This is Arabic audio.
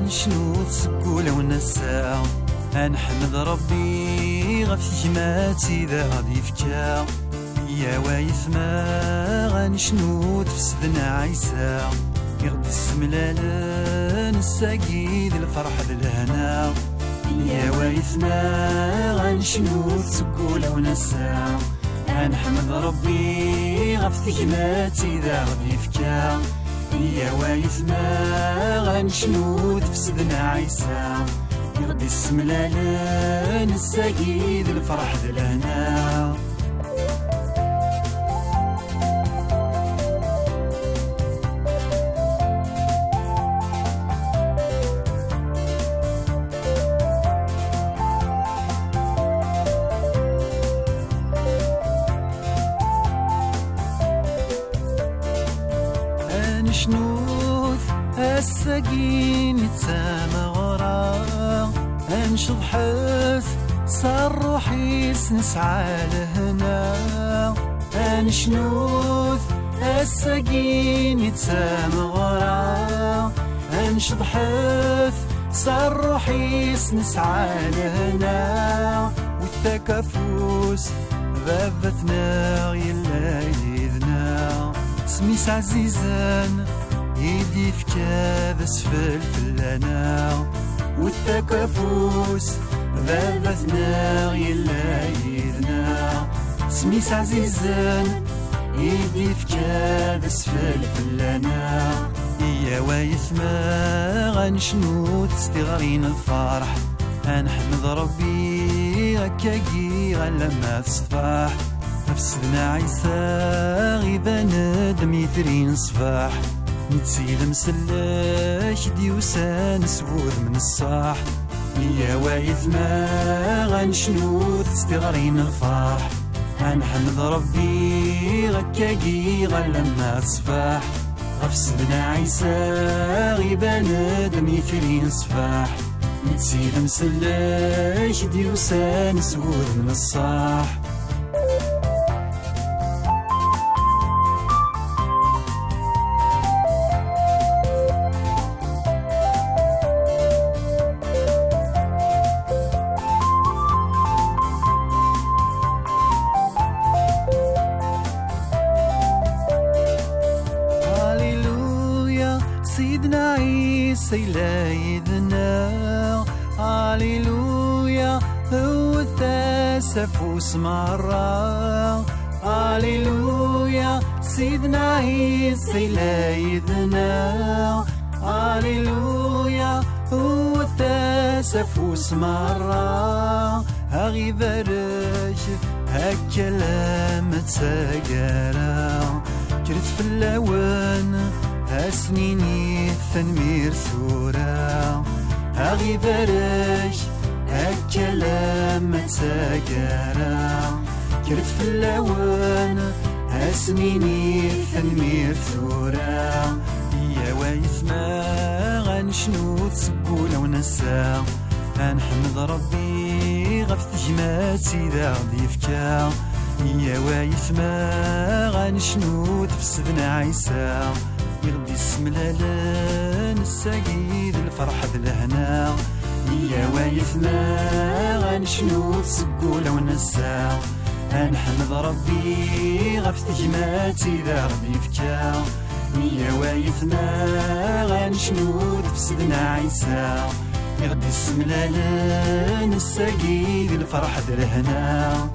غنشنو تسقولة ونسا غنحمد ربي غف جماتي ذا غادي فكا يا وايث ما غنشنو تفسدنا عيسى يغدي السملال نساقي ذي الفرح ذي الهنا يا وايث ما غنشنو تسقولة ونسا غنحمد ربي غف جماتي ذا غادي فكا يا وايث ما غنشنو تفسدنا عيسى يغدي السملال نساقي ذي الفرح ذي الهنا نشنوث الساقين يتسامى غرا انشض حث صار روحي نسعى لهنا نشنوث الساقين يتسامى غرا انشض حث صار روحي نسعى لهنا والتكافوس ذابتنا يلا يذنا سميس عزيزان يدي فكا اسفل فلانا والتكافوس ذابتنا يلا يدنا سميس عزيزان يدي فكا اسفل فلانا يا وايث ما غنشنو تستغرين الفرح غنحمد ربي هكاكي غنلما تصفاح نفسنا عيسى غيبا ندم يثرين صفاح نتسيل مسلاش ديوسان سود من الصاح يا وايث ما غنشنو تستغرين الفرح غنحمد ربي غكاكي غلما تصفاح غفسدنا عيسى غيبا ندم يثرين صفاح نتسيل مسلاش ديوسان سود من الصاح سيدنا عيسى يلايدنا هاليلويا هو التاسف وسمرة هاليلويا سيدنا عيسى يلايدنا هاليلويا هو التاسف وسمرة هاغي برج هالكلام تساقرا كرت في اللون هسنيني ثنمير ثورة هاغي برج هالكلام تساقرا كرت في اللون هسنيني ثنمير ثورة يا وايث ما غنشنو تسقولة ونسا غنحمد ربي غف تجماتي ذا غدي فكا يا وايث ما غنشنو تفسدنا عيسى يغدي السملال نساقي ذي الفرح ذي الهنا يا وايث ما غنشنو تسقولة ونسا غنحمد ربي غف تجماتي ذا غدي فكا يا وايث ما غنشنو تفسدنا عيسى يغدي السملال نساقي ذي الفرح ذي الهنا